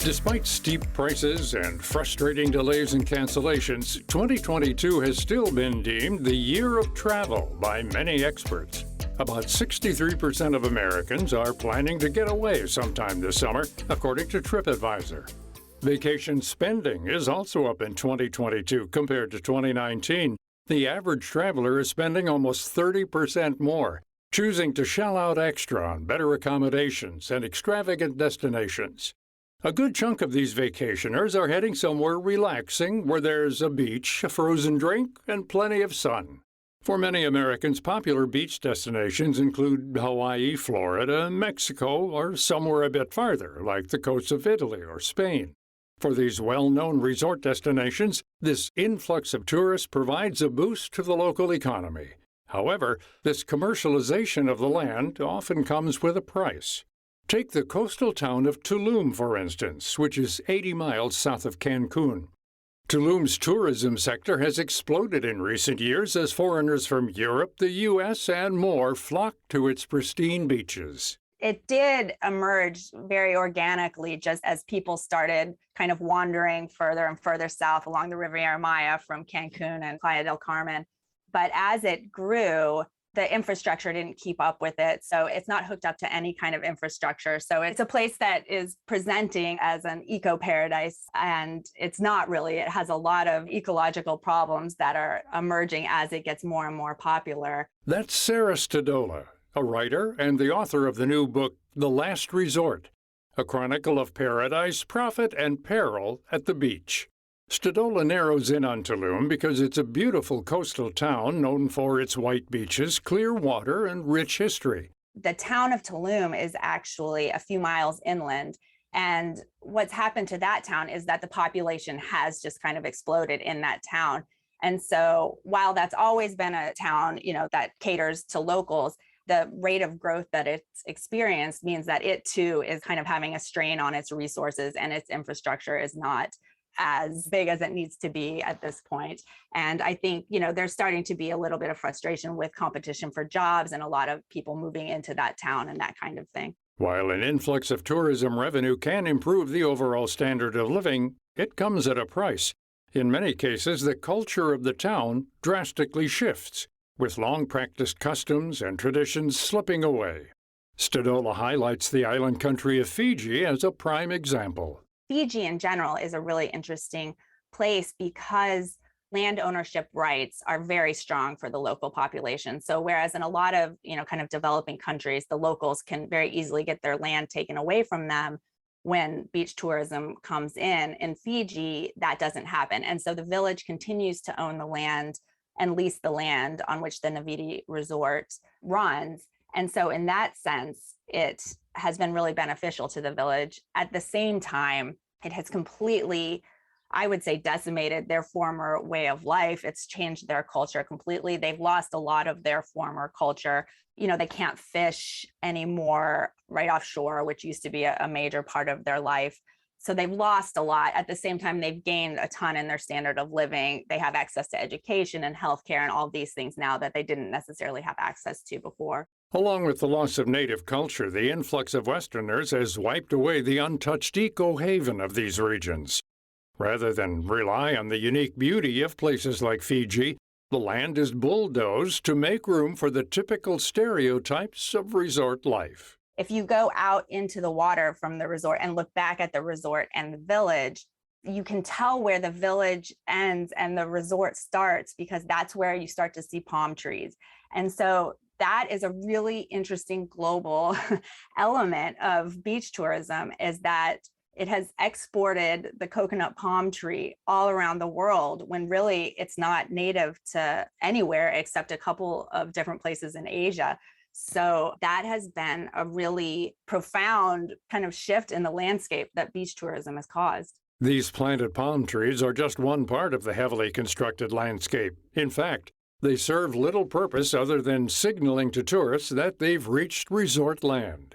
Despite steep prices and frustrating delays and cancellations, 2022 has still been deemed the year of travel by many experts. About 63% of Americans are planning to get away sometime this summer, according to TripAdvisor. Vacation spending is also up in 2022 compared to 2019. The average traveler is spending almost 30% more, choosing to shell out extra on better accommodations and extravagant destinations. A good chunk of these vacationers are heading somewhere relaxing where there's a beach, a frozen drink, and plenty of sun. For many Americans, popular beach destinations include Hawaii, Florida, Mexico, or somewhere a bit farther, like the coasts of Italy or Spain. For these well-known resort destinations, this influx of tourists provides a boost to the local economy. However, this commercialization of the land often comes with a price. Take the coastal town of Tulum, for instance, which is 80 miles south of Cancun. Tulum's tourism sector has exploded in recent years as foreigners from Europe, the U.S., and more flock to its pristine beaches. It did emerge very organically just as people started kind of wandering further and further south along the Riviera Maya from Cancun and Playa del Carmen. But as it grew, the infrastructure didn't keep up with it. So it's not hooked up to any kind of infrastructure. So it's a place that is presenting as an eco-paradise, and it's not really. It has a lot of ecological problems that are emerging as it gets more and more popular. That's Sarah Stadola, a writer and the author of the new book, The Last Resort, a chronicle of paradise, profit, and peril at the beach. Stadola narrows in on Tulum because it's a beautiful coastal town known for its white beaches, clear water, and rich history. The town of Tulum is actually a few miles inland. And what's happened to that town is that the population has just kind of exploded in that town. And so while that's always been a town, that caters to locals, the rate of growth that it's experienced means that it too is kind of having a strain on its resources, and its infrastructure is not as big as it needs to be at this point. And I think, there's starting to be a little bit of frustration with competition for jobs and a lot of people moving into that town and that kind of thing. While an influx of tourism revenue can improve the overall standard of living, it comes at a price. In many cases, the culture of the town drastically shifts, with long-practiced customs and traditions slipping away. Stadola highlights the island country of Fiji as a prime example. Fiji in general is a really interesting place because land ownership rights are very strong for the local population. So whereas in a lot of, kind of developing countries, the locals can very easily get their land taken away from them when beach tourism comes in Fiji, that doesn't happen. And so the village continues to own the land and lease the land on which the Naviti resort runs. And so in that sense, it has been really beneficial to the village. At the same time, it has completely, I would say, decimated their former way of life. It's changed their culture completely. They've lost a lot of their former culture. They can't fish anymore right offshore, which used to be a major part of their life. So they've lost a lot. At the same time, they've gained a ton in their standard of living. They have access to education and healthcare and all these things now that they didn't necessarily have access to before. Along with the loss of native culture, the influx of Westerners has wiped away the untouched eco-haven of these regions. Rather than rely on the unique beauty of places like Fiji, the land is bulldozed to make room for the typical stereotypes of resort life. If you go out into the water from the resort and look back at the resort and the village, you can tell where the village ends and the resort starts because that's where you start to see palm trees. And so that is a really interesting global element of beach tourism, is that it has exported the coconut palm tree all around the world when really it's not native to anywhere except a couple of different places in Asia. So that has been a really profound kind of shift in the landscape that beach tourism has caused. These planted palm trees are just one part of the heavily constructed landscape. In fact, they serve little purpose other than signaling to tourists that they've reached resort land.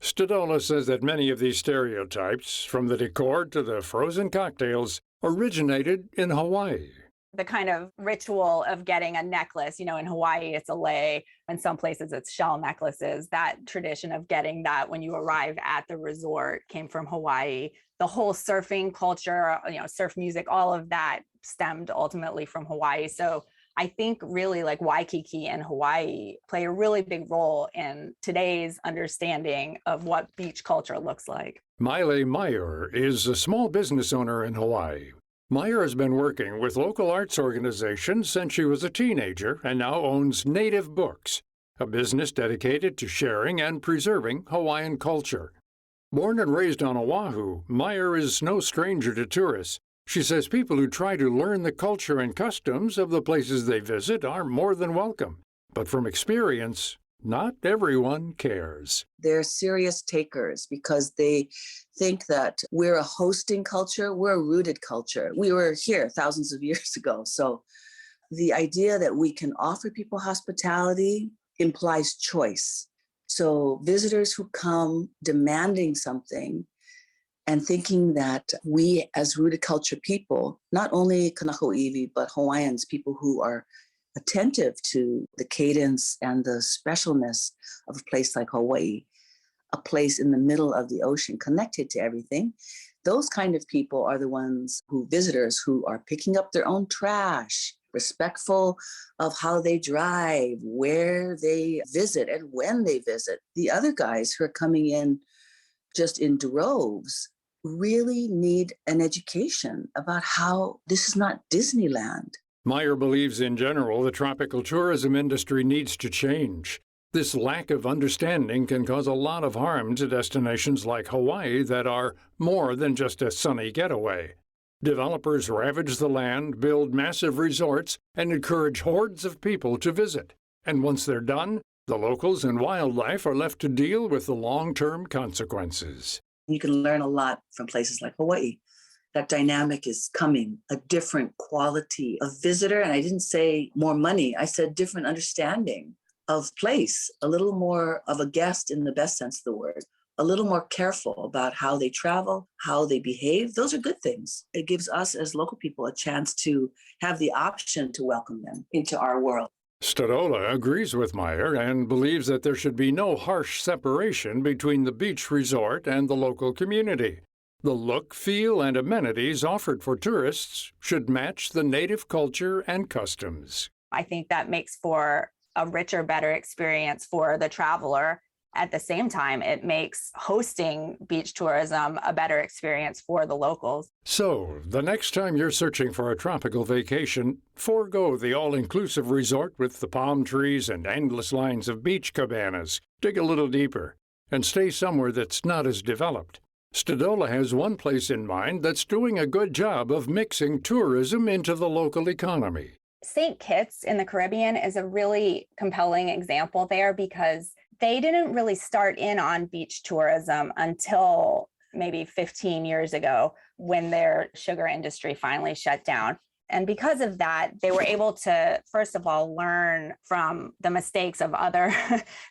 Stadola says that many of these stereotypes, from the decor to the frozen cocktails, originated in Hawaii. the kind of ritual of getting a necklace. In Hawaii, it's a lei. In some places, it's shell necklaces. That tradition of getting that when you arrive at the resort came from Hawaii. The whole surfing culture, surf music, all of that stemmed ultimately from Hawaii. So I think really like Waikiki and Hawaii play a really big role in today's understanding of what beach culture looks like. Miley Meyer is a small business owner in Hawaii. Meyer has been working with local arts organizations since she was a teenager and now owns Native Books, a business dedicated to sharing and preserving Hawaiian culture. Born and raised on Oahu, Meyer is no stranger to tourists. She says people who try to learn the culture and customs of the places they visit are more than welcome. But from experience, not everyone cares. They're serious takers because they think that we're a hosting culture, we're a rooted culture. We were here thousands of years ago. So the idea that we can offer people hospitality implies choice. So visitors who come demanding something and thinking that we as rooted culture people, not only Kanaho'iwi, but Hawaiians, people who are attentive to the cadence and the specialness of a place like Hawaii, a place in the middle of the ocean connected to everything. Those kind of people are the ones visitors who are picking up their own trash, respectful of how they drive, where they visit and when they visit. The other guys who are coming in just in droves really need an education about how this is not Disneyland. Meyer believes in general the tropical tourism industry needs to change. This lack of understanding can cause a lot of harm to destinations like Hawaii that are more than just a sunny getaway. Developers ravage the land, build massive resorts, and encourage hordes of people to visit. And once they're done, the locals and wildlife are left to deal with the long-term consequences. You can learn a lot from places like Hawaii. That dynamic is coming, a different quality of visitor. And I didn't say more money, I said different understanding of place, a little more of a guest in the best sense of the word, a little more careful about how they travel, how they behave. Those are good things. It gives us as local people a chance to have the option to welcome them into our world. Stadola agrees with Meyer and believes that there should be no harsh separation between the beach resort and the local community. The look, feel, and amenities offered for tourists should match the native culture and customs. I think that makes for a richer, better experience for the traveler. At the same time, it makes hosting beach tourism a better experience for the locals. So, the next time you're searching for a tropical vacation, forego the all-inclusive resort with the palm trees and endless lines of beach cabanas. Dig a little deeper and stay somewhere that's not as developed. Stadola has one place in mind that's doing a good job of mixing tourism into the local economy. St. Kitts in the Caribbean is a really compelling example there because they didn't really start in on beach tourism until maybe 15 years ago when their sugar industry finally shut down. And because of that, they were able to, first of all, learn from the mistakes of other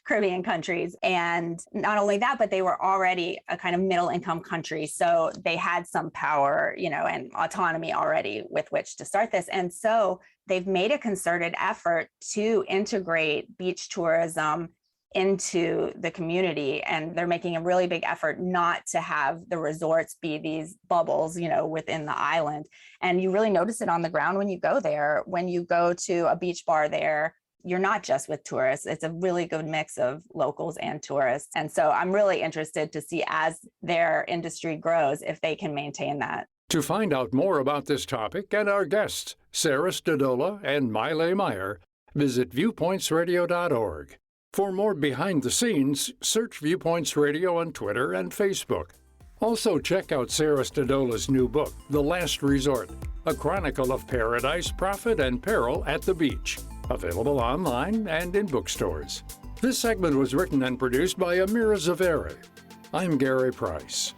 Caribbean countries. And not only that, but they were already a kind of middle income country. So they had some power, and autonomy already with which to start this. And so they've made a concerted effort to integrate beach tourism into the community. And they're making a really big effort not to have the resorts be these bubbles, within the island. And you really notice it on the ground when you go there. When you go to a beach bar there, you're not just with tourists. It's a really good mix of locals and tourists. And so I'm really interested to see as their industry grows, if they can maintain that. To find out more about this topic and our guests, Sarah Stadola and Miley Meyer, visit viewpointsradio.org. For more behind the scenes, search Viewpoints Radio on Twitter and Facebook. Also, check out Sarah Stadola's new book, The Last Resort, a chronicle of paradise, profit, and peril at the beach. Available online and in bookstores. This segment was written and produced by Amira Zaveri. I'm Gary Price.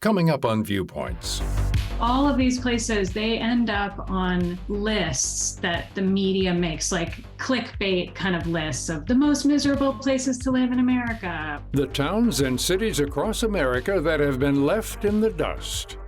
Coming up on Viewpoints. all of these places, they end up on lists that the media makes, like clickbait kind of lists of the most miserable places to live in America. The towns and cities across America that have been left in the dust.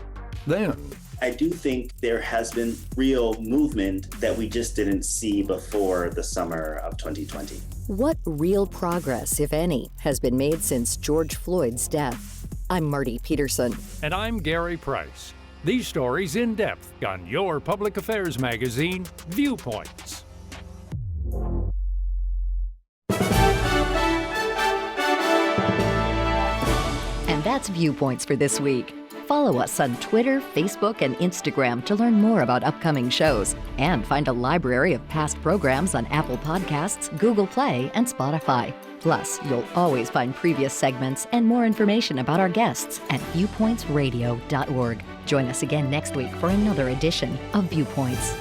Then, I do think there has been real movement that we just didn't see before the summer of 2020. What real progress, if any, has been made since George Floyd's death? I'm Marty Peterson. and I'm Gary Price. These stories in depth on your public affairs magazine, Viewpoints. And that's Viewpoints for this week. Follow us on Twitter, Facebook, and Instagram to learn more about upcoming shows and find a library of past programs on Apple Podcasts, Google Play, and Spotify. Plus, you'll always find previous segments and more information about our guests at viewpointsradio.org. Join us again next week for another edition of Viewpoints.